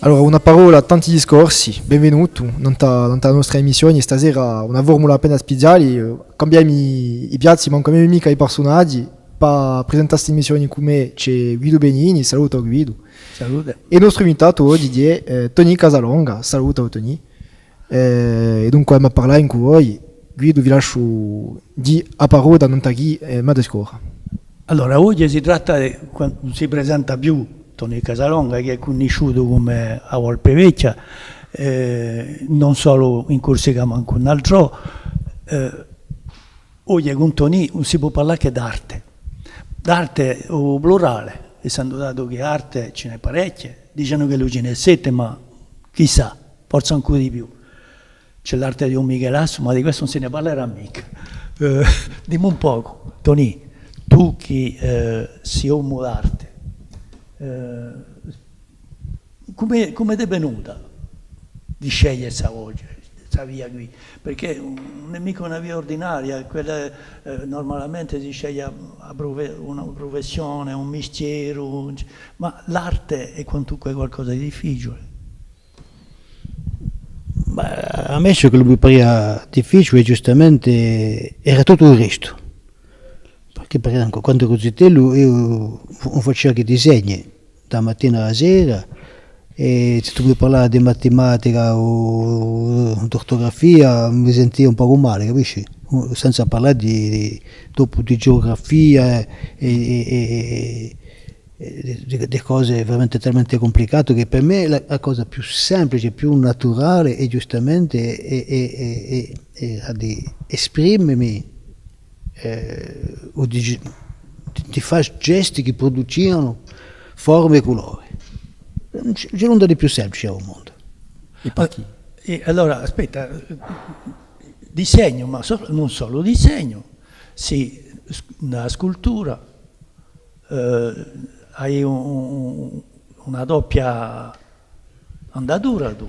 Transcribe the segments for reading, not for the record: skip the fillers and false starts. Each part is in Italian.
Allora, una parola a tanti discorsi, benvenuto nella nostra emissione. Stasera una formula appena speciale, cambiamo i piazzi, ma non cambiamo mica i personaggi. Per presentare questa emissione con me c'è Guido Benini, saluto Guido. Salute. E il nostro invitato oggi è Tony Casalonga, saluto Tony. E dunque abbiamo parlato con voi, Guido vi lascio di a parola non tagli ma descora. Allora, oggi si tratta di, quando non si presenta più Tony Casalonga, che è conosciuto come a Volpe Vecchia, non solo in Corsica ma anche in altro. Oggi con Tony non si può parlare che d'arte. D'arte o plurale, essendo dato che arte ce n'è parecchie, dicono che lui ce n'è 7, ma chissà, forse ancora di più. C'è l'arte di un Michelasso, ma di questo non se ne parlerà mica. Dimmi un poco, Tony, tu che sei uomo d'arte, come ti è venuta di scegliere questa via qui? Perché non è mica una via ordinaria, quella, normalmente si sceglie una professione, un mestiere, ma l'arte è quantunque qualcosa di difficile. A me ciò che mi pareva difficile giustamente era tutto il resto, perché per esempio quando ero zitello io facevo che disegni da mattina alla sera, e se tu mi parlavi di matematica o di ortografia mi sentivo un po' male, capisci? Senza parlare dopo di geografia e di cose veramente talmente complicate che per me la cosa più semplice, più naturale e giustamente è di esprimermi o di fare gesti che producevano forme e colori. Non c'è nulla di più semplice al mondo. E allora, aspetta, disegno, ma non solo disegno, sì, una scultura, hai una doppia andatura tu?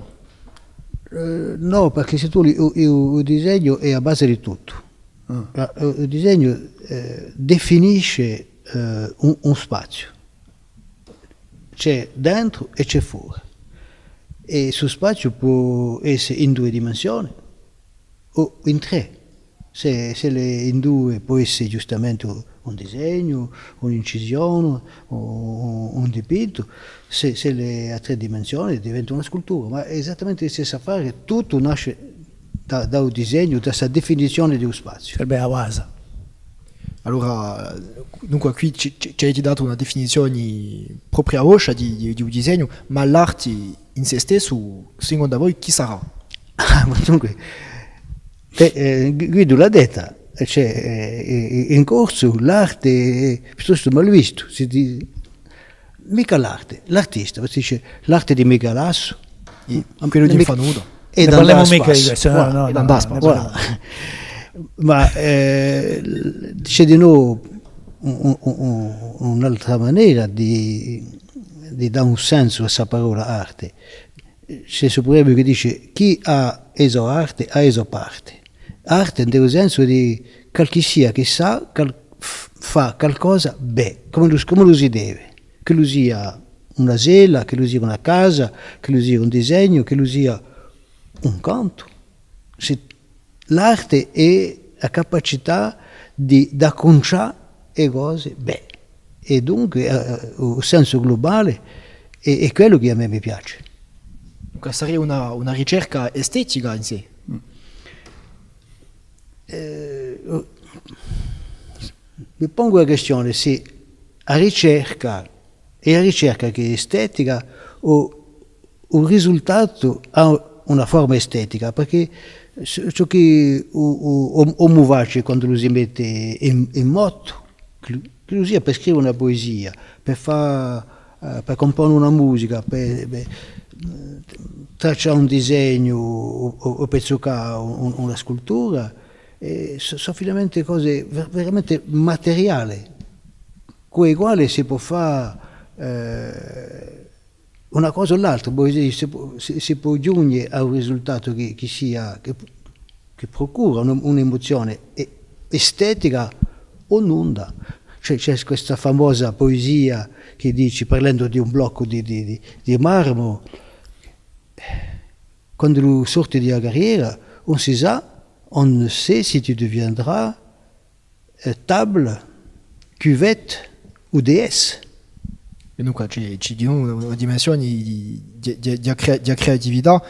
No, perché se tu il disegno è a base di tutto. Il disegno definisce un spazio. C'è dentro e c'è fuori. E su spazio può essere in 2 dimensioni o in 3. Se in 2 può essere giustamente un disegno, un'incisione, un dipinto, se le a 3 dimensioni diventa una scultura, ma è esattamente la stessa affare, tutto nasce da un disegno, da questa definizione di un spazio. Sarebbe la base. Allora, dunque qui ci avete dato una definizione propria vostra di un disegno, ma l'arte in se stesso, secondo voi, chi sarà? Dunque, Guido l'ha detta, c'è in corso l'arte è piuttosto mal visto, mica l'arte, l'artista, si dice l'arte di Michelasso, quello di Infanudo. E ne parliamo mica di questo, no. Ma c'è di nuovo un'altra maniera di dare un senso a questa parola arte. C'è il proverbio che dice chi ha eso arte ha eso parte. Arte nel senso di qualche sia che sa fa qualcosa bene, come lo si deve, che lo sia una sela, che lo sia una casa, che lo sia un disegno, che lo sia un canto. L'arte è la capacità di acconciare le cose bene, e dunque il senso globale è quello che a me mi piace. Dunque sarebbe una ricerca estetica in sé. Mi pongo la questione se la ricerca è la ricerca che è estetica o un risultato ha una forma estetica, perché ciò che uomo face quando lo si mette in moto, che lo sia per scrivere una poesia, per comporre una musica, per tracciare un disegno o per giocare una scultura, sono finalmente cose veramente materiali, con le quali si può fare una cosa o l'altra, si può giungere a un risultato che procura un'emozione estetica o nulla. C'è questa famosa poesia che dice, parlando di un blocco di marmo, quand tu sors de la carrière, on sait ça, on ne sait si tu deviendras table, cuvette ou déesse. E dunque ci dicono una dimensione di creatività.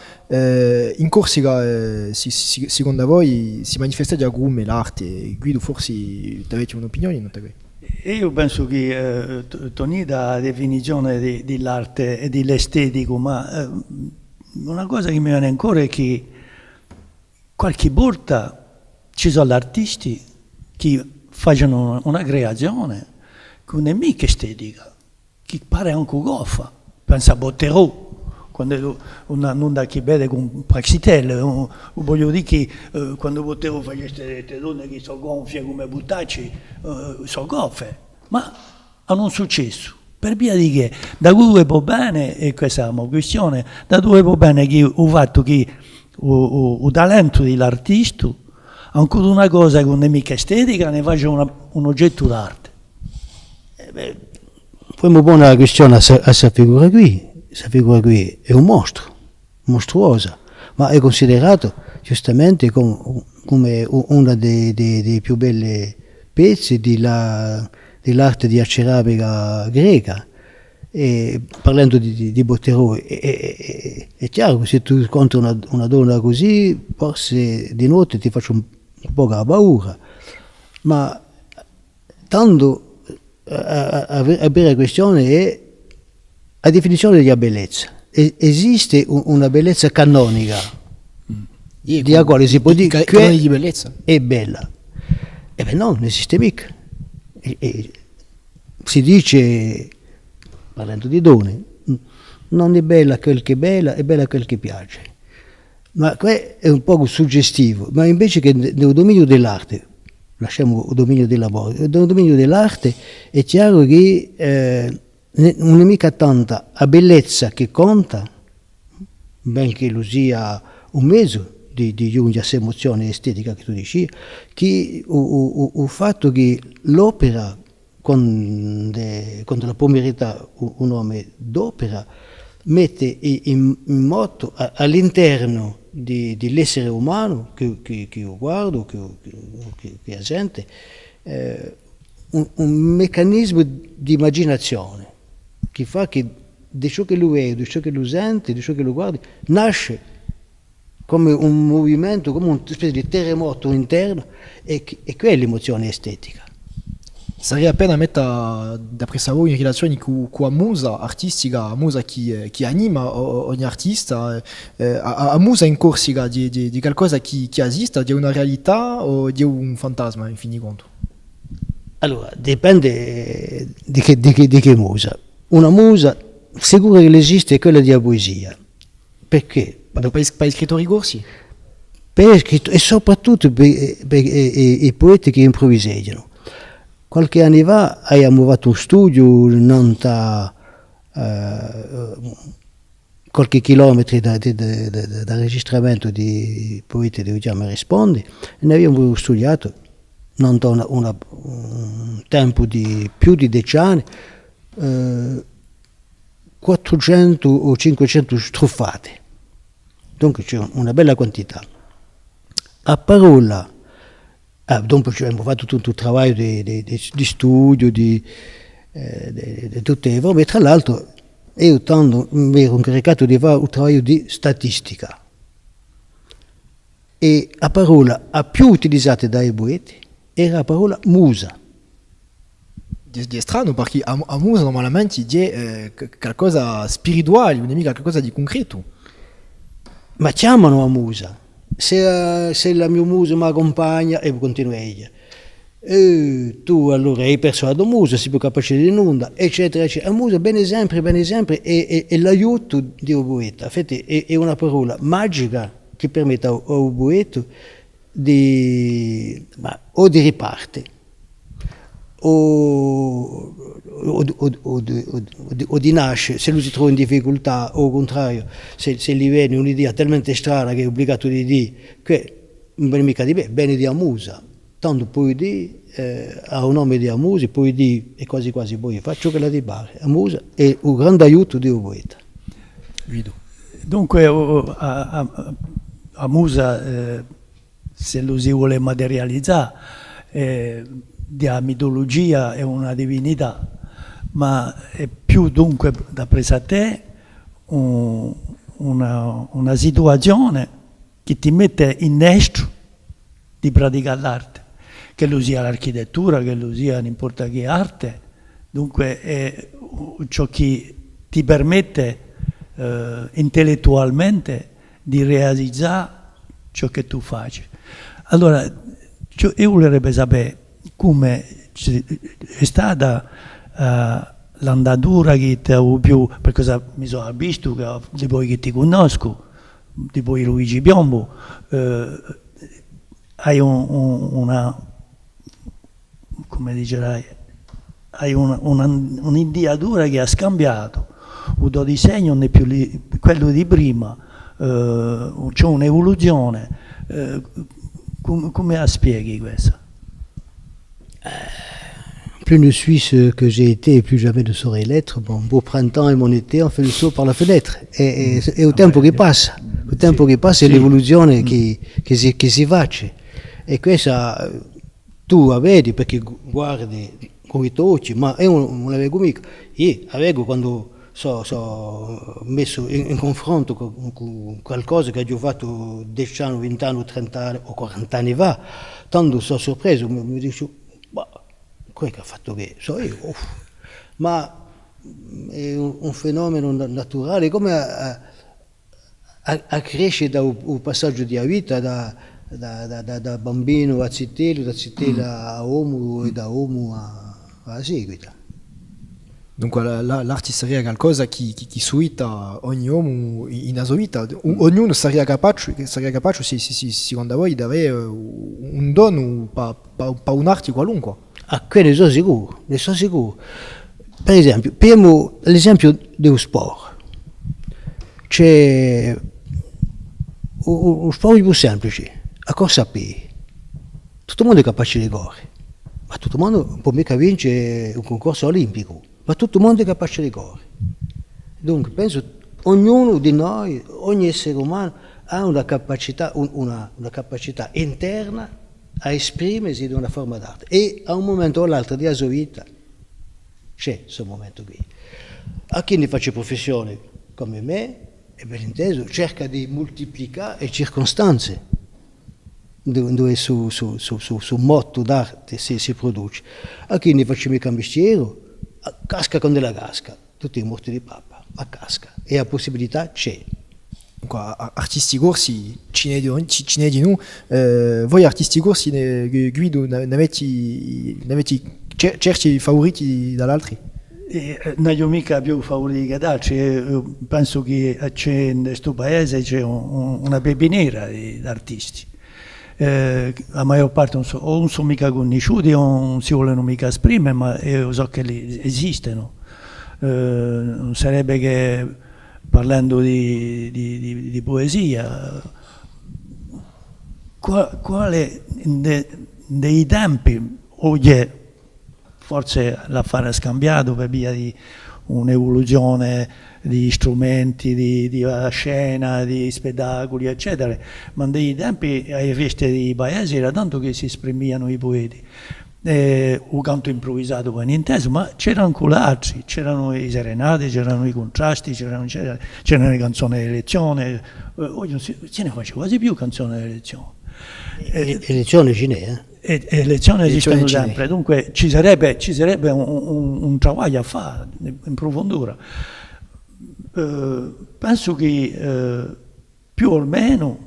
In Corsica, secondo voi, si manifesta già come l'arte? Guido, forse avete un'opinione? Non te Io penso che Tony dà la definizione dell'arte e dell'estetico, ma una cosa che mi viene ancora è che qualche volta ci sono artisti che fanno una creazione che non è mica estetica, che pare anche goffa. Pensa a Botterò, quando un'onda che vede con Praxitelle, voglio dire che quando Botterò fa queste donne che sono gonfie come buttacci, sono goffe, ma hanno un successo. Per via di che, da dove può bene, e questa è una questione, da dove può bene che il fatto che il talento dell'artista, ancora una cosa che non è mica estetica, ne faccia un oggetto d'arte. Poi mi pone la questione a questa figura qui. Questa figura qui è un mostro, mostruosa, ma è considerato giustamente come uno dei più belli pezzi dell'arte di ceramica greca. E parlando di Botterò, è chiaro che se tu incontri una donna così, forse di notte ti faccio un po' la paura, ma tanto a vera questione è la definizione della bellezza. Esiste una bellezza canonica, di la quale si può dire che di bellezza è bella. E beh no, non esiste mica. Si dice, parlando di donne, non è bella quel che è bella, è bella quel che piace. Ma questo è un po' suggestivo, ma invece che nel dominio dell'arte, lasciamo il dominio del lavoro, nel dominio dell'arte è chiaro che non è mica tanta la bellezza che conta, benché lo sia un mezzo di giungere a questa emozione estetica che tu dici, che il fatto che l'opera, quando la può meritare un nome d'opera, mette in moto all'interno dell'essere umano che io guardo, che la gente, un meccanismo di immaginazione che fa che di ciò che lui vede, di ciò che lui sente, di ciò che lui guarda, nasce come un movimento, come una specie di terremoto interno, e quella è l'emozione estetica. Sarebbe appena mettere da questa voi in relazione con la musa artistica, la musa che anima ogni artista, la musa in Corsica di qualcosa che esiste, di una realtà o di un fantasma in fin di conto? Allora, dipende di che musa. Una musa sicura che esiste è quella della poesia. Perché? Per i scrittori corsi? E soprattutto per i poeti che improvviseggiano. Qualche anno fa abbiamo fatto un studio non da qualche chilometro da registramento di poeti di Chiama Rispondi, e ne abbiamo studiato non da un tempo di più di 10 anni, 400 o 500 struffate. Dunque c'è una bella quantità. A parola, dopo abbiamo fatto tutto il lavoro di studio, di tutte le forme, e tra l'altro io mi ero incaricato di fare un lavoro di statistica. E la parola più utilizzata dai poeti era la parola musa. È strano perché a musa normalmente è qualcosa di spirituale, non è mica qualcosa di concreto. Ma chiamano a musa. Se la mia musa mi accompagna, e continua ella. Tu allora hai perso la tua musa, sei più capace di nulla, eccetera, eccetera. La musa bene sempre, è l'aiuto di un poeta. Infatti è una parola magica che permette a un poeta di riparte o di nascere, se lui si trova in difficoltà, o al contrario, se gli viene un'idea talmente strana che è obbligato di dire che non viene mica di bene di amusa, tanto puoi dire a un nome di amusi, puoi dire, e quasi puoi faccio che la di bare, amusa è un grande aiuto di un poeta. Guido. Dunque, a Musa, se lo si vuole materializzare, la mitologia è una divinità, ma è più dunque da presa a te una situazione che ti mette in estro di praticare l'arte, che lo sia l'architettura, che lo sia non importa che arte, dunque è ciò che ti permette intellettualmente di realizzare ciò che tu fai. Allora, io vorrei sapere come è stata l'andatura che ti ho più, perché mi sono visto che di voi che ti conosco, di voi Luigi Piombo, hai una, come dicerai, hai un'indiatura che ha scambiato, il tuo disegno non è più quello di prima, c'è un'evoluzione. Come la spieghi questo? Plus je suis ce que j'ai été et plus jamais ne saurais l'être. Mon beau printemps et mon été ont fait le saut par la fenêtre. E il tempo che passa, il tempo che passa è l'evoluzione che si face. E questa tu la vedi perché guardi con i tuoi occhi, ma io non l'avevo mica. Io avevo quando sono messo in confronto con qualcosa che ho fatto 10 anni, 20 anni, 30 anni o 40 anni fa, tanto sono sorpreso, mi dico, ma quello che ha fatto che so io, ma è un fenomeno naturale, come a crescere da un passaggio di vita, da bambino a zitello, da zitello a uomo e da uomo a seguita. Dunque l'arte sarebbe qualcosa che suita ogni uomo in la sua vita. Ognuno sarebbe capace, secondo voi, di avere un dono per un'arte qualunque. A quello sono sicuro, Per esempio, prendiamo l'esempio dello sport. C'è un sport più semplice, la corsa a piedi. Tutto il mondo è capace di correre, ma tutto il mondo non può mica vincere un concorso olimpico. Ma tutto il mondo è capace di correre. Dunque, penso ognuno di noi, ogni essere umano, ha una capacità interna a esprimersi in una forma d'arte. E a un momento o l'altro della sua vita c'è questo momento qui. A chi ne faccia professione come me, e ben inteso, cerca di moltiplicare le circostanze dove su motto d'arte si produce. A chi ne faccia mica mestiere, casca con della casca, tutti i morti di papa, ma casca, e la possibilità c'è. Artisti corsi, ce n'è di noi, voi artisti corsi, Guido, ne avete certi favoriti dall'altri? Non ho mica più favoriti che altri, penso che c'è in questo paese c'è una pepiniera di artisti. La maggior parte non sono mica conosciuti o non si vogliono mica esprimere, ma io so che esistono. Non sarebbe che parlando di poesia, quale dei tempi oggi forse l'affare è scambiato per via di un'evoluzione di strumenti, di scena, di spettacoli, eccetera, ma nei tempi ai feste di paesi era tanto che si esprimevano i poeti. Un canto improvvisato poi inteso, ma c'erano anche altri, c'erano i serenati, c'erano i contrasti, c'erano le canzoni di elezione, oggi non se ne faceva quasi più canzoni di elezione. Elezione cinese? Elezioni esistono sempre, dunque ci sarebbe un travaglio a fare in profondura. Penso che più o meno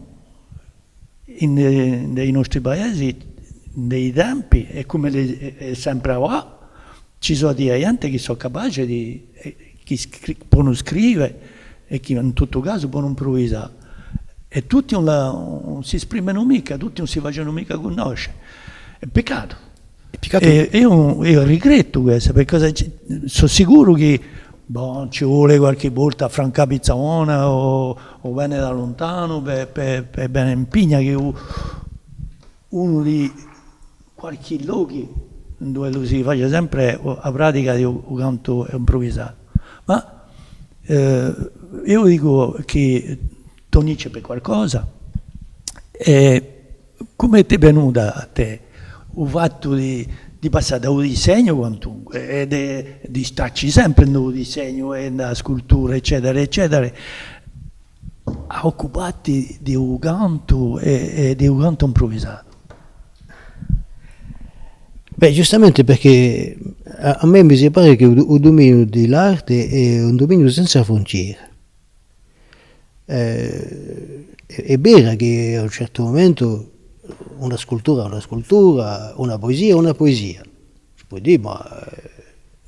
nei nostri paesi, nei tempi, e come è sempre va, ci sono dei gente che sono capaci che possono scrivere e che in tutto caso possono improvvisare. E tutti non si esprimono mica, tutti non si facciano mica conoscere. È peccato. E io regretto questo, perché sono sicuro che ci vuole qualche volta Franca Pizzamona o viene da lontano per bene impegna che uno di qualche luogo dove lo si fa sempre la pratica di un canto improvvisato. Ma io dico che Tonice per qualcosa, e come ti è venuta a te il fatto di passare da un disegno quantunque, e di starci sempre in un disegno e nella scultura, eccetera, eccetera, a occuparti di un canto e di un canto improvvisato? Beh, giustamente perché a me mi pare che il dominio dell'arte è un dominio senza frontiere. È vero che a un certo momento una scultura è una scultura, una poesia è una poesia. Si può dire, ma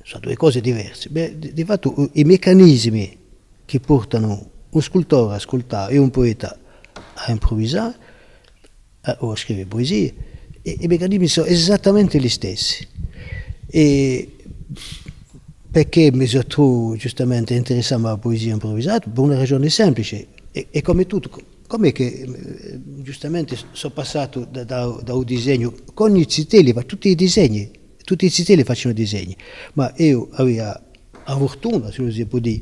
sono due cose diverse. Beh, di fatto i meccanismi che portano un scultore a scultare e un poeta a improvvisare o a scrivere poesie, i meccanismi sono esattamente gli stessi. E perché mi trovo giustamente interessato alla poesia improvvisata? Per una ragione semplice, è come tutto, come che giustamente sono passato da un disegno, con i zitelli, ma tutti i zitelli facciano disegni, ma io avevo la fortuna, se si può dire,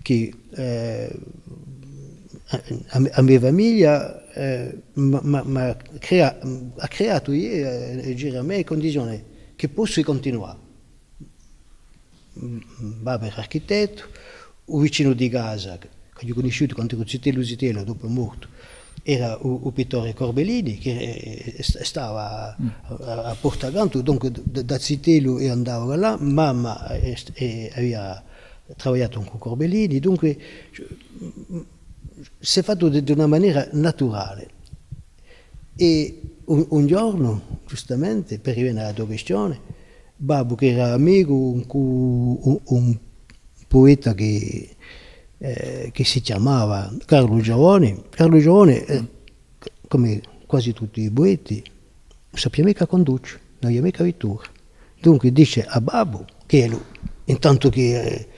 che a mia famiglia ha creato io, a me condizioni che posso continuare. Babbo era architetto, un vicino di casa che ho conosciuto quando ero zitello, dopo è morto, era un pittore Corbellini che stava a Portaganto, dunque da zitello e andavo là, mamma aveva lavorato con Corbellini, dunque si è fatto di una maniera naturale. E un giorno, giustamente, per rivenire alla tua questione, Babbo, che era amico, un poeta che si chiamava Carlo Giovone, come quasi tutti i poeti, non sapeva mica condurre, non aveva mica vettura. Dunque dice a Babbo, che lui, intanto che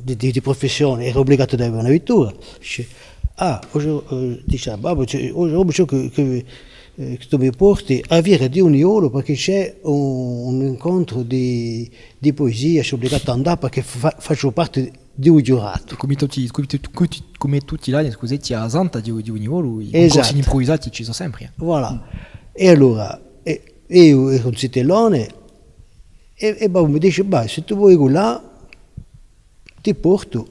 di professione era obbligato ad avere una vettura, dice, dice a Babbo, oggi che tu mi porti a Viera di Uniolo perché c'è un incontro di poesia, sono obbligato ad andare perché faccio parte di un giurato. Come tutti gli anni, scusetti, a Santa di Uniolo, i Esatto. corsi improvvisati ci sono sempre. Voilà. E allora io ero un zitellone e Babbo mi dice, se tu vuoi là ti porto,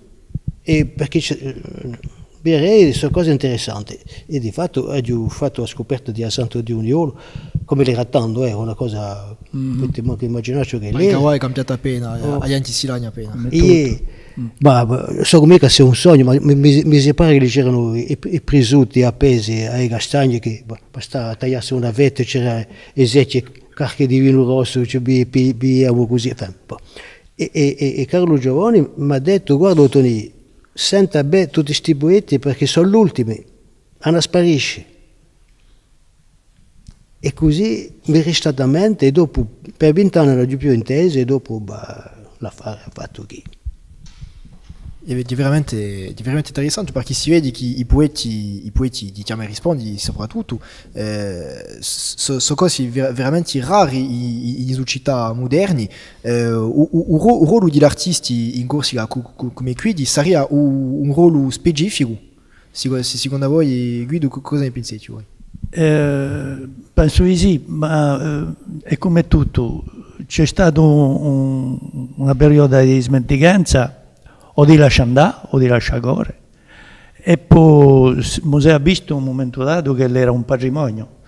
e perché sono cose interessanti. E di fatto ho fatto la scoperta di Santo di Uniolo, come l'era tanto, è una cosa potete anche immaginarci che Ma lei è cambiato appena, agli antisilani appena. so come che sia un sogno, ma mi si pare che c'erano i prisuti appesi ai castagni, che bastava tagliarsi una vetta, c'era esetti carche di vino rosso, beviamo così. E Carlo Giovani mi ha detto, guarda Toni, senta bene tutti questi poeti perché sono gli ultimi, non sparisce. E così mi è restata a mente, e dopo per 20 anni non l'ho più intesa, e dopo l'affare ha fatto chi. È veramente interessante perché si vede che i poeti di Chiama e Rispondi soprattutto sono cose veramente rare in società moderni. Il ruolo degli artisti in Corsica come Guidi sarebbe un ruolo specifico. Secondo voi, Guido, cosa ne pensate voi? Penso di sì, ma è come tutto. C'è stato una periodo di smenticanza, o di lasciare andare o di lasciare correre, e poi Mosè ha visto un momento dato che era un patrimonio,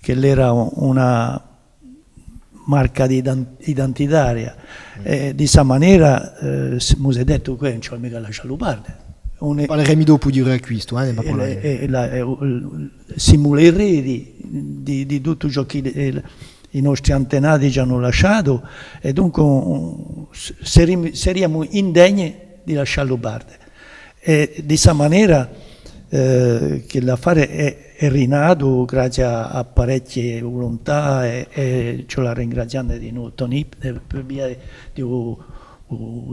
che era una marca identitaria, e di questa maniera Mosè ha detto che non c'è mica lasciarlo perdere. Parleremo dopo di riacquisto, simula i reti di tutto ciò che i nostri antenati ci hanno lasciato, e dunque saremmo indegni di lasciarlo perdere. E di questa maniera che l'affare è rinato grazie a parecchie volontà, e ce la ringraziamo di noi Toni per via di un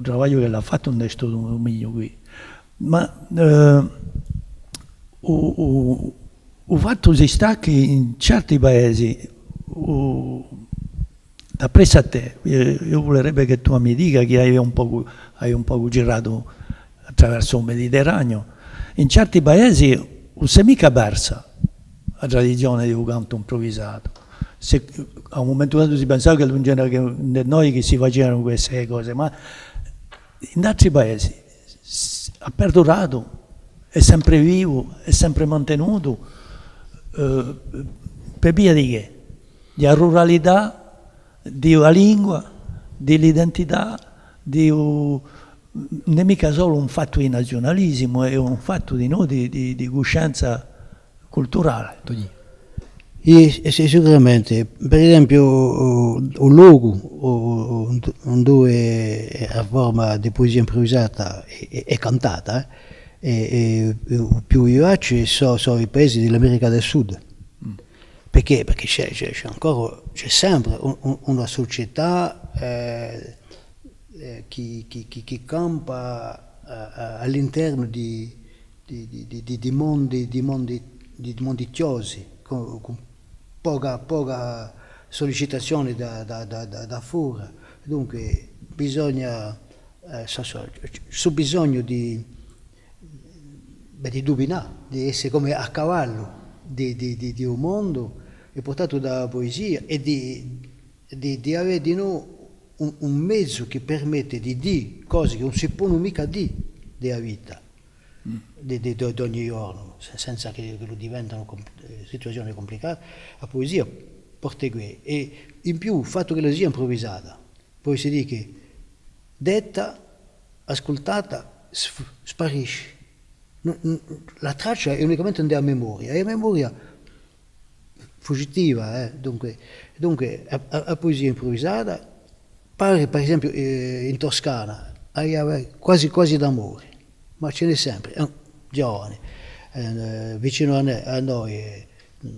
lavoro che l'ha fatto un testo meglio qui. Ma il fatto si sta che in certi paesi, da presso a te, io vorrebbe che tu mi dica che hai un po' girato attraverso il Mediterraneo. In certi paesi non si è mica persa la tradizione di un canto improvvisato. A un momento dato si pensava che non c'era che noi che si facevano queste cose, ma in altri paesi ha perdurato, è sempre vivo, è sempre mantenuto, per via di che? Di ruralità, di una lingua, dell'identità, non è mica solo un fatto di nazionalismo, è un fatto di, no, di coscienza culturale. Sì, sicuramente, per esempio un luogo dove a forma di poesia improvvisata è cantata, e più vivaci sono i paesi dell'America del Sud. Perché c'è sempre una società che campa all'interno di mondi chiosi, con poca sollecitazione da fuori. Dunque bisogna, c'è bisogno di dominare, di essere come a cavallo di un mondo è portato dalla poesia e di avere di noi un mezzo che permette di dire cose che non si possono mica dire della vita di ogni giorno, senza che lo diventano situazioni complicate. La poesia porta qui, e in più il fatto che la sia improvvisata, poi si dice che detta, ascoltata, sparisce. La traccia è unicamente nella memoria, e la memoria fuggitiva, dunque la poesia improvvisata pare, per esempio in Toscana quasi d'amore, ma ce n'è sempre, giovani, vicino a noi,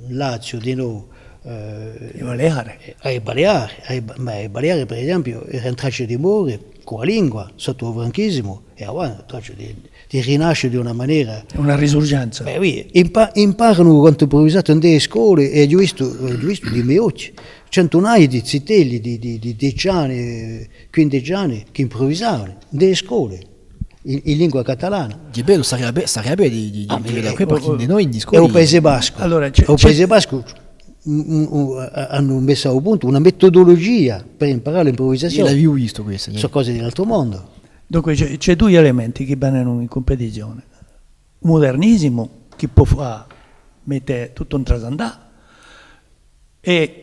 Lazio, di noi, I Baleari. Ma ai Baleari per esempio erano tracce di amore con la lingua sotto il franchismo, e avanti tracce di rinascere di una maniera. Una risorgenza. Beh, oui, imparano quanto improvvisato nelle scuole, e ho visto di miei occhi centinaia di zitelli di 10 anni, 15 anni che improvvisavano nelle scuole in lingua catalana. Di bello, sarebbe di vedere qui, perché di noi in E discorso. il Paese Basco. Allora, Il Paese Basco hanno messo a punto una metodologia per imparare Io l'improvvisazione. l'avevo visto questo. Sono cose dell'altro mondo. Dunque c'è due elementi che vanno in competizione. Il modernismo, che può mettere tutto in trasandà, e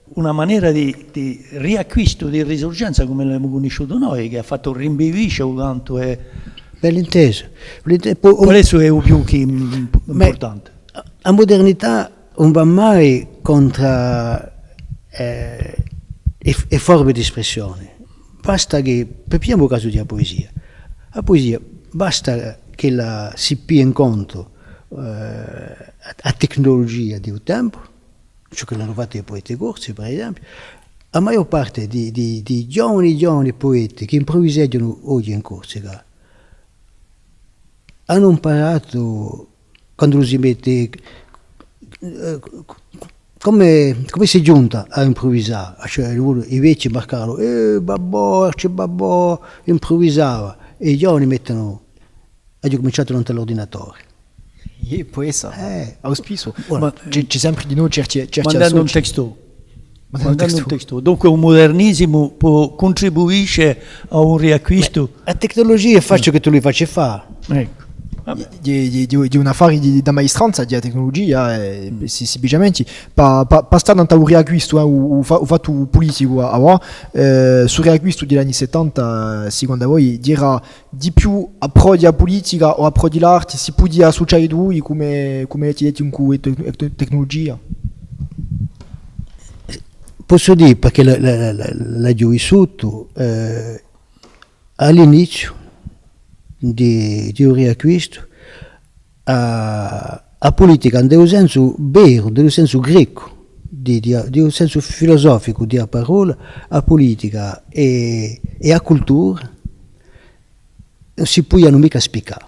una maniera di riacquisto, di risorgenza come l'abbiamo conosciuto noi, che ha fatto un rinvivisce quanto è. Bell'inteso. Questo è il più importante. La modernità non va mai contro le forme di espressione. Basta che, prendiamo il caso della poesia. La poesia basta che la si pia in conto a tecnologia di un tempo, ciò che l'hanno fatto i poeti corsi, per esempio. La maggior parte di giovani poeti che improvvisano oggi in Corsica hanno imparato, quando lo si mette, come si è giunta a improvvisare, cioè i vecchi marcavano, babbo, improvvisava, e i giovani hanno cominciato davanti all'ordinatore. E poi auspicio. Voilà. C'è sempre di noi certi Mandando un associ. testo. Dunque un modernismo può contribuisce a un riacquisto. La tecnologia fa ciò che tu li faccia fare. Ecco. Di un affare da maestranza di tecnologia, semplicemente per stare in un riacquisto, un fatto politico sul riacquisto degli anni 70, secondo voi dirà di più approdi a politica o approdi all'arte, si può associare due come ti detto in cui tecnologia? Posso dire, perché l'ho vissuto all'inizio di un riacquisto a politica in un senso vero, in un senso greco, di un senso filosofico di parola, a politica e a cultura non si potevano mica spiegare.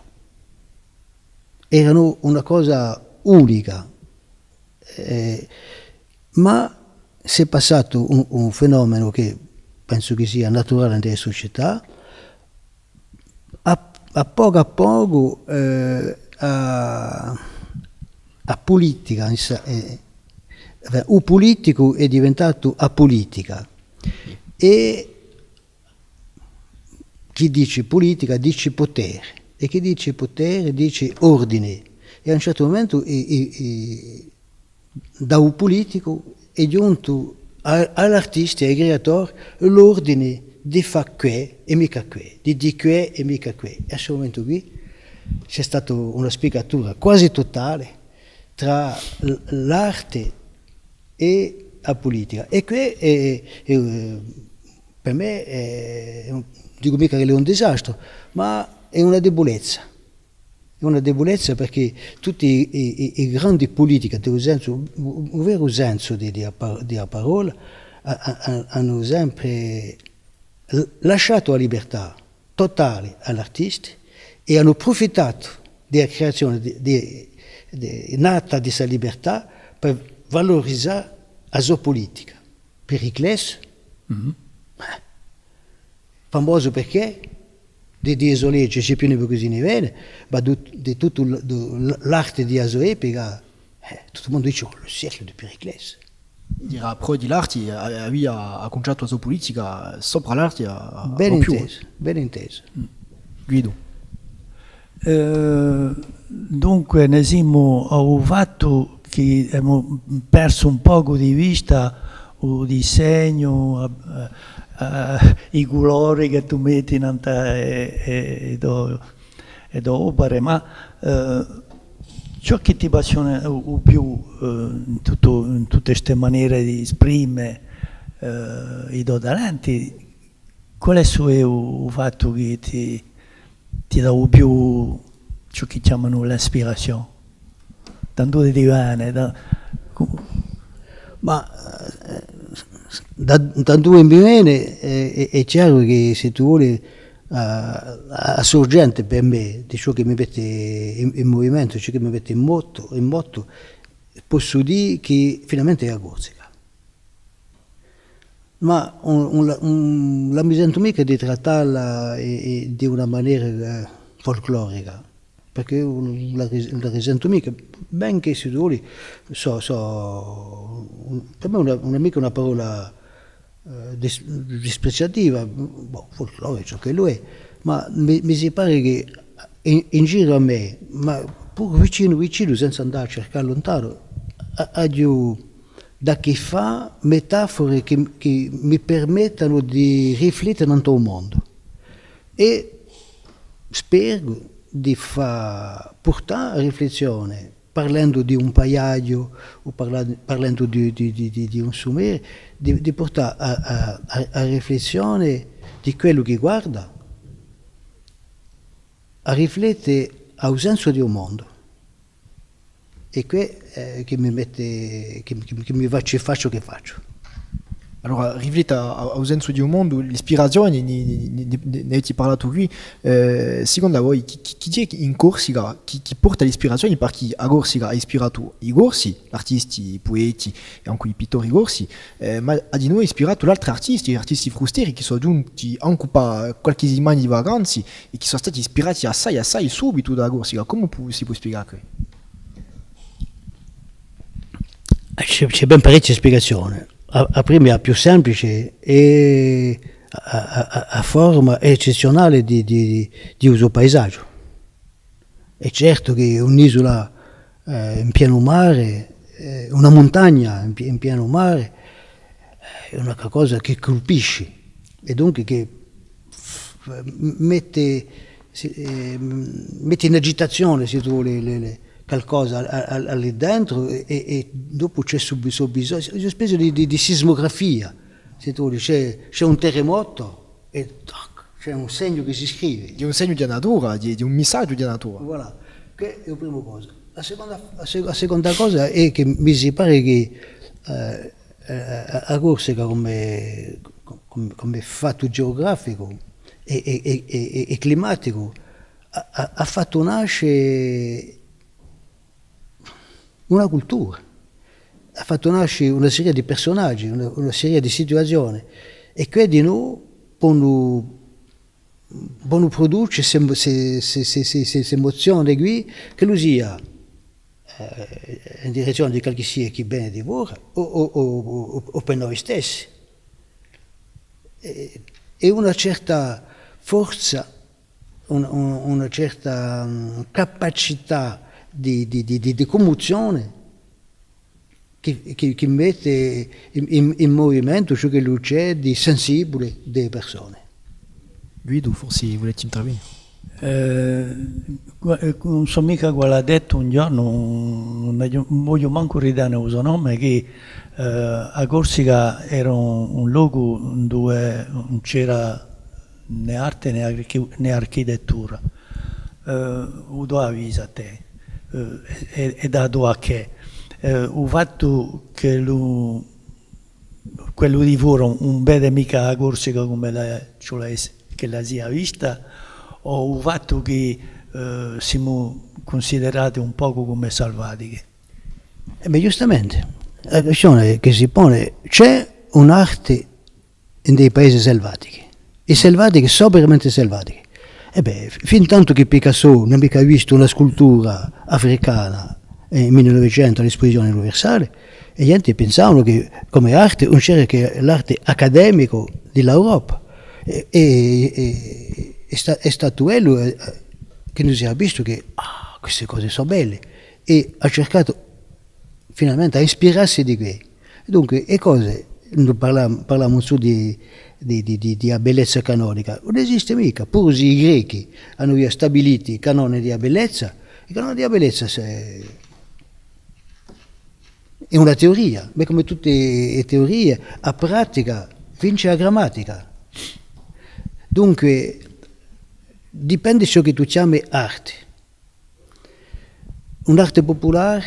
Erano una cosa unica, ma si è passato un fenomeno che penso che sia naturale nelle società, a poco a politica, il politico è diventato a politica, e chi dice politica dice potere, e chi dice potere dice ordine, e a un certo momento da un politico è giunto all'artista e al creatore l'ordine di fare que e mica que, di que e mica que. E a questo momento qui c'è stata una spiegatura quasi totale tra l'arte e la politica, e qui per me non dico mica che è un disastro, ma è una debolezza. È una debolezza perché tutti i grandi politici, un vero senso di parola, hanno sempre lasciato la libertà totale all'artista e hanno approfittato della creazione nata di questa libertà per valorizzare la sua politica. Pericles, famoso perché di Esolegge c'è più di così ne vede, ma di tutta l'arte di la sua epoca, tutto il mondo dice il secolo di Pericles. Dirà pro di l'arte ha cominciato la sua politica sopra l'arte Ben inteso, ben inteso. Guido. Dunque ne siamo a fatto che abbiamo perso un poco di vista il disegno, i colori che tu metti in opere, ma ciò che ti appassiona più in tutte queste maniere di esprimere i tuoi talenti, qual è il fatto che ti dà più ciò che chiamano l'ispirazione? Tanto di divane, ma da due in viene è chiaro che se tu vuoi a sorgente per me di ciò che mi mette in movimento, ciò che mi mette in moto, posso dire che finalmente è la Corsica. Ma la mi sento mica di trattarla di una maniera folclorica, perché la risento mica, benché si vuole, per me non è mica una parola dispregiativa, folclorica che lo è, ma mi si pare che in giro a me, ma pur vicino, senza andare a cercare lontano, ho da chi fa metafore che mi permettano di riflettere in tutto il mondo, e spero di portare a riflessione, parlando di un pagliaio o parlando di un sumere, di portare a riflessione di quello che guarda, a riflettere al senso di un mondo. E che mi mette, che mi faccio che faccio. Allora, rifletta al senso di un mondo, l'ispirazione, ne ti parlato qui, secondo voi chi è in Corsica, chi porta l'ispirazione, perché a Corsica ha ispirato i corsi, artisti, i poeti e anche i pittori corsi, ma ha di noi ispirato gli altri artisti frusteri che sono giunti anche per qualche settimana di vacanze e che sono stati ispirati assai subito da Corsica. Come si può spiegare qui? C'è ben parecchie spiegazioni. La prima, la più semplice, è a forma eccezionale di uso paesaggio. È certo che un'isola in pieno mare, una montagna in pieno mare, è una cosa che colpisce e dunque che mette in agitazione, se tu vuoi, qualcosa lì dentro, e dopo c'è subito bisogno, è una specie di sismografia, se tu vuoi, c'è un terremoto e c'è un segno che si scrive. Di un segno di natura, di un messaggio di natura. Voilà, che è la prima cosa. La seconda cosa è che mi si pare che a Corsica come fatto geografico e climatico ha fatto nascere una cultura, ha fatto nascere una serie di personaggi, una serie di situazioni, e che di noi buono produce queste emozioni qui, che lo sia in direzione di qualche sia chi bene divora o per noi stessi. E una certa forza, una certa capacità di commozione che mette in movimento ciò che c'è di sensibile delle persone. Guido, forse volete intervenire? Non so mica quale ha detto un giorno, non voglio manco ridere il suo nome, che a Corsica era un luogo dove non c'era né arte né architettura. Ho dato avviso a te, e dato a che il fatto che quello di fuori non vede mica a Corsica come che la sia vista, o il fatto che siamo considerati un poco come salvatiche. Giustamente, la questione che si pone, c'è un'arte dei paesi selvatici, e selvatiche, sobriamente selvatiche. Fin tanto che Picasso non ha mica visto una scultura africana nel 1900 all'esposizione universale, e gli altri pensavano che come arte non c'era che l'arte accademica dell'Europa. È stato quello che noi abbiamo visto che queste cose sono belle, e ha cercato finalmente a ispirarsi di qui. Dunque, le cose, parliamo su di bellezza canonica, non esiste mica, pur se i greci hanno stabilito i canoni di bellezza, il canone di bellezza è una teoria, ma come tutte le teorie, a pratica vince la grammatica. Dunque, dipende da ciò che tu chiami arte. Un'arte popolare,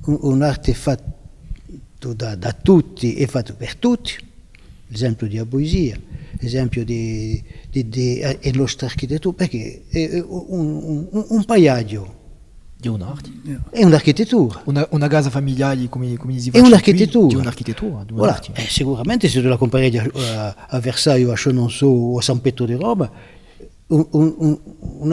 un'arte fatta da tutti e fatta per tutti, l'esempio della poesia, l'esempio della nostra architettura, perché è un paesaggio. Di un'arte. È un'architettura. Una casa familiare, come si È un'architettura. Di un'architettura. Voilà. Sicuramente se tu la compari a Versailles o a Chenonceau o a San Pietro di Roma,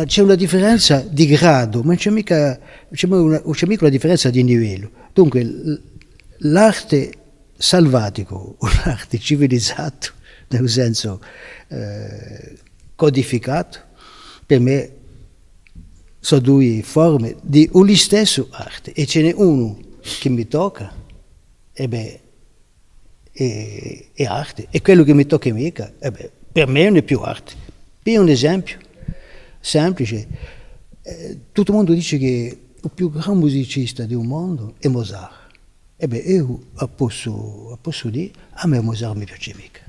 c'è una differenza di grado, ma c'è mica una differenza di livello. Dunque, l'arte salvatico o l'arte civilizzato, nel senso codificato, per me sono due forme di una stessa arte, e ce n'è uno che mi tocca, è arte, e quello che mi tocca mica, per me non è più arte. Per un esempio semplice, tutto il mondo dice che il più grande musicista del mondo è Mozart. Io posso dire, a me Mozart mi piace mica.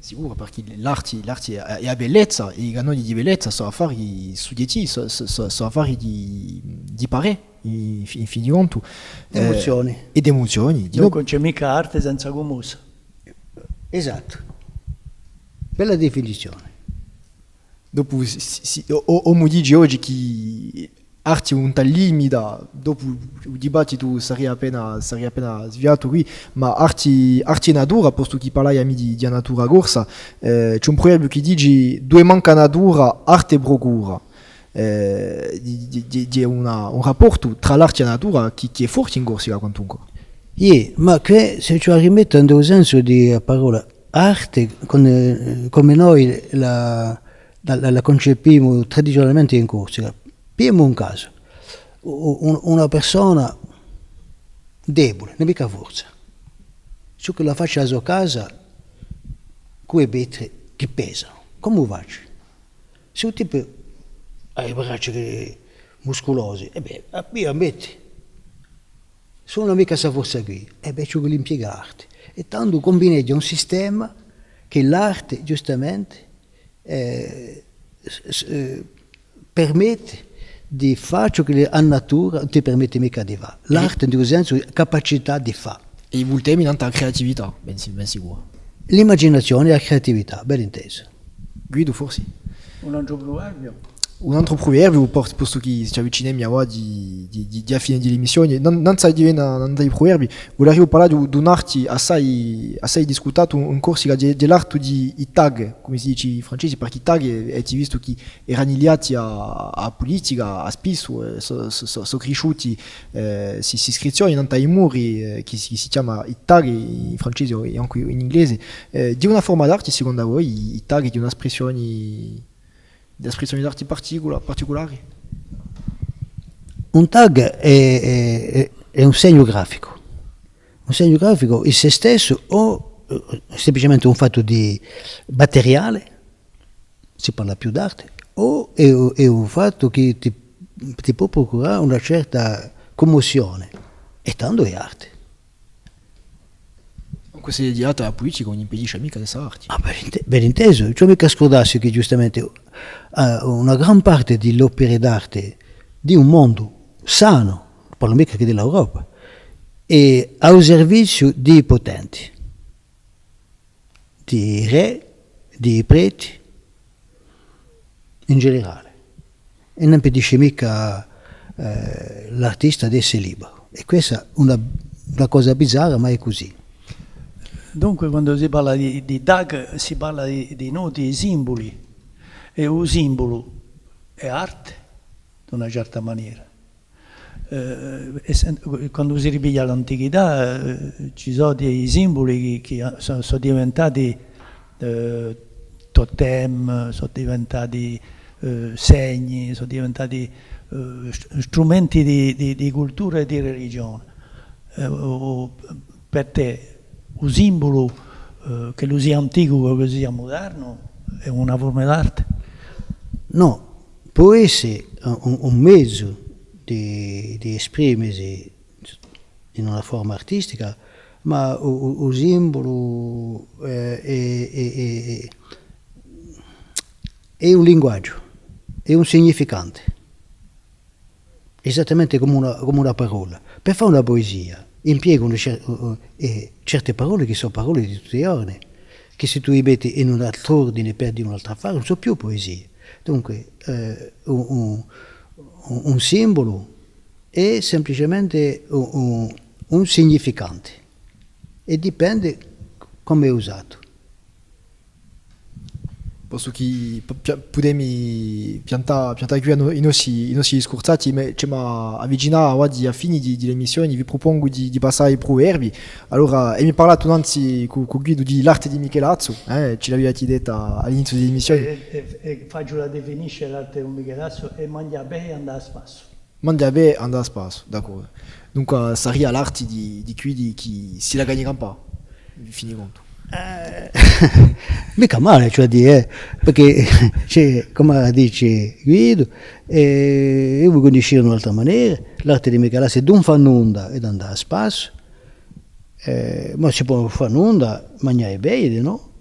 Sicuro, perché l'arte è la bellezza, e i canoni di bellezza sono affari suddetti, sono affari di pare, in fin di conto. Emozioni. Ed emozioni. Non c'è mica arte senza gommosa. Esatto. Bella definizione. Dopo, o mi dici oggi che arte non è limita, dopo il dibattito sarebbe appena sviato qui, ma arte natura, posto che parlai di natura corsa, c'è un proverbio che dice due manca natura, arte procura. Di un rapporto tra l'arte e la natura che è forte in Corsica quantunque. Ma che se ci rimettendo nel senso di parola arte, come noi la concepiamo tradizionalmente in Corsica, prendiamo un caso, una persona debole, non mica forza, ciò che la faccia alla sua casa, quei vetri che pesano, come faccio? Se un tipo ha i braccia muscolosi, io ammetti, sono mica questa forza qui, c'è che l'impiega l'arte. E tanto combinare un sistema che l'arte, giustamente, permette di fare ciò che la natura non ti permette mica di fare. L'arte, in un senso, è capacità di fare. E il tema è la creatività, ben sicuro. L'immaginazione e la creatività, ben inteso. Guido, forse. Un altro proverbio? un altro proverbio, posto che ci avviciniamo a fine di emissione, non sai di dei proverbi, volevo parlare di un'arte assai discutato, un corso dell'arte di i tag, come si dice in francese, perché i tag è visto che erano legati a politica, a spesso, sono cresciuti, si iscrizioni ai muri, che si chiama i tag in francese e anche in inglese, di una forma d'arte, secondo voi, i tag di un'espressione d'arte particolari? Un tag è un segno grafico in se stesso o semplicemente un fatto di materiale, si parla più d'arte, o è un fatto che ti può procurare una certa commozione, e tanto è arte. Questo è dedicato alla politica, non impedisce mica di essere arte. Ben inteso, cioè mica scordarsi che giustamente una gran parte delle opere d'arte di un mondo sano, parlo mica che dell'Europa, è al servizio dei potenti, di re, di preti, in generale. E non impedisce mica l'artista di essere libero. E questa è una cosa bizzarra, ma è così. Dunque quando si parla di tag si parla di noti e simboli, e un simbolo è arte, in una certa maniera. Quando si ripiglia l'antichità ci sono dei simboli che sono diventati totem, sono diventati segni, sono diventati strumenti di cultura e di religione. Per te un simbolo, che lo sia antico che lo sia moderno, è una forma d'arte? No, può essere un mezzo di esprimersi in una forma artistica, ma un simbolo è un linguaggio, è un significante, esattamente come una parola. Per fare una poesia impiegano certe parole che sono parole di tutti i giorni, che se tu li metti in un altro ordine perdi un'altra fase, non sono più poesie. Dunque un simbolo è semplicemente un significante e dipende come è usato. Posso che potremmo piantare qui i nostri discorsati, ma ci avviciniamo a fine di emissioni, vi propongo di passare ai proverbi. Allora, mi parlato anzi con Guido dell'arte di Michelazzo, ce l'avevate detto all'inizio dell'emissione. E faccio la definisce l'arte di Michelazzo e mangia bene e andare a spasso. Mangia bene e andare a spasso, d'accordo. Dunque, sarebbe l'arte di qui che si la gagnerà pas, fini conto. Mica male, cioè perché come dice Guido, io vi conosco in un'altra maniera, l'arte di Michelazzo è non fa nulla ed andare a spasso, ma si può fare nulla, mangiare bene, no?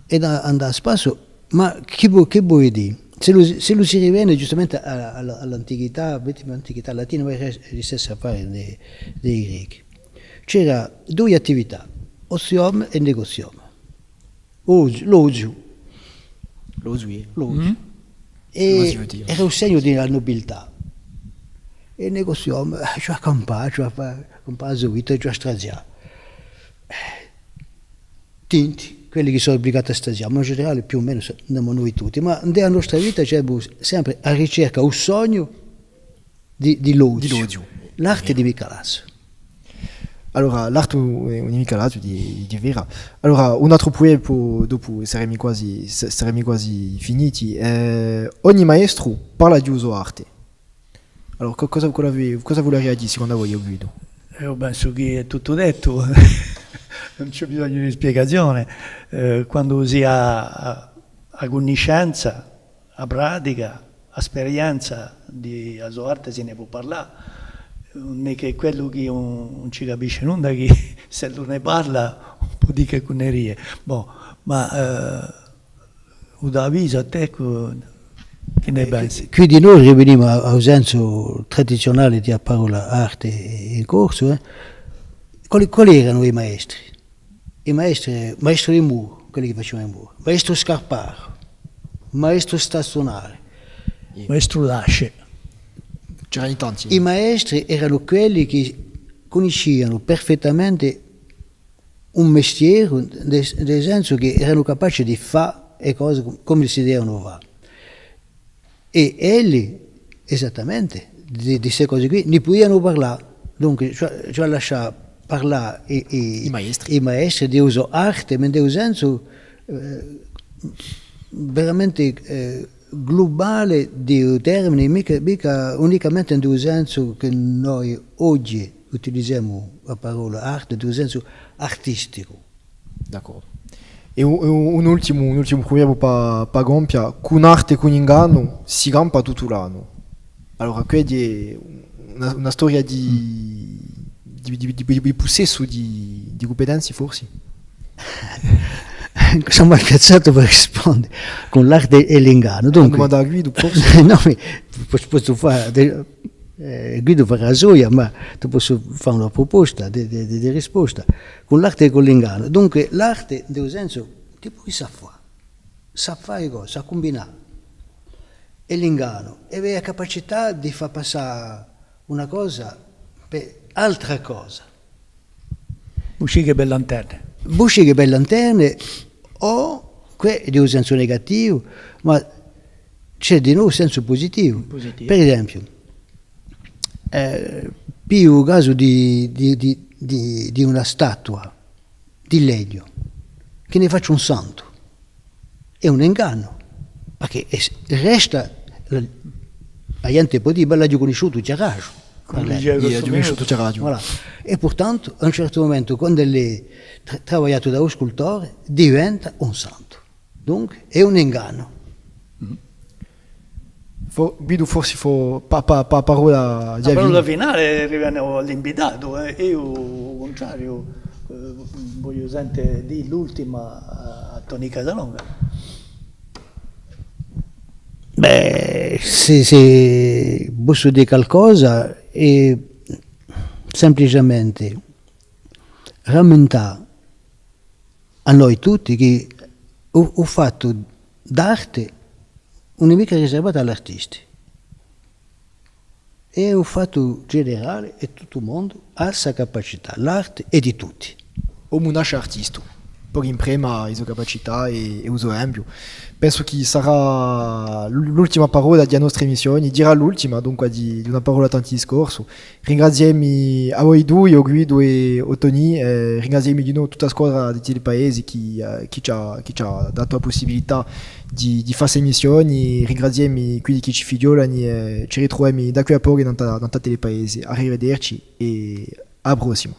Ed andare a spasso, ma che vuoi dire? Se lo si rivende giustamente all'antichità latina, ma è la stessa affare dei greci. C'era due attività, ozium e negozium. L'ozio. Era un segno della nobiltà. E il negozium, cioè campare, cioè la sua vita, cioè straziare. Tinti, quelli che sono obbligati a straziare, ma in generale più o meno siamo noi tutti, ma nella nostra vita c'è sempre a ricerca un sogno di l'ozio. L'arte di Michelazzo. Allora, l'arte è un Michelazzo di vera. Allora, un altro poema, dopo saremo quasi finiti. Ogni maestro parla di uso arte. Allora, cosa vuole dire secondo voi, Guido? Io penso che è tutto detto, non c'è bisogno di spiegazione. Quando si ha a conoscenza, a pratica, esperienza di sua arte se ne può parlare. Non è che quello che non ci capisce nulla, che se non ne parla può dire che connerie. Ma da avviso a te che ne pensi? Qui di noi riveniamo al senso tradizionale di parola arte in corso. Quali erano i maestri? I maestro di muro, quelli che facevano il muro, maestro scarparo, maestro stazionale, maestro d'asce. C'erano in tanti. I maestri erano quelli che conoscevano perfettamente un mestiere, nel senso che erano capaci di fare le cose come si devono fare. E egli, esattamente, di queste cose qui, ne potevano parlare. Dunque, cioè lasciare parlare I maestri. i maestri di uso arte, ma di un senso veramente globale di un termine, mica unicamente in un senso che noi oggi utilizziamo la parola arte, in un senso artistico. D'accordo. E un ultimo problema per Gompia, con arte e con inganno si campa tutto l'anno. Allora, questa è una storia di possesso di competenze, forse? Sono mal piazzato per rispondere con l'arte e l'inganno. Una Dunque, domanda a Guido, forse? no, posso fare, Guido farà la sua, ma ti posso fare una proposta di risposta con l'arte e con l'inganno. Dunque, l'arte, in un senso, tipo chi sa fare cose, sa combinare. E l'inganno, e la capacità di far passare una cosa per altra cosa. Uscire per lanterne. Busci che belle lanterne, o di un senso negativo, ma c'è di nuovo un senso positivo. Positivo. Per esempio, più il caso di una statua di legno, che ne faccio un santo, è un inganno, perché resta, la gente può dire, l'ha conosciuto, c'è raggio. Io ho conosciuto c'è radio. Voilà. E pertanto a un certo momento, quando è lavorato da un scultore, diventa un santo. Dunque è un inganno. Guido forse parola di La parola avvio. finale rimane all'invitato. Io, al contrario, voglio sentire di l'ultima a Tony Casalonga. Beh, se posso dire qualcosa è semplicemente rammentare a noi tutti che ho fatto d'arte non è mica riservata agli artisti, è un fatto generale e tutto il mondo ha sa capacità, l'arte è di tutti. Come nasce artista, per imprema le sue capacità e il suo esempio. Penso che sarà l'ultima parola della nostra emissione, dirà l'ultima, dunque di una parola tanto discorso. Ringraziamo a voi due, a Guido e a Tony, ringraziamo di nuovo tutta la squadra di tutti i paesi che ci ha dato la possibilità di fare queste emissioni, ringraziamo quelli che ci figliolano e ci ritroviamo da qui a poco in tanti paesi. Arrivederci e alla prossima.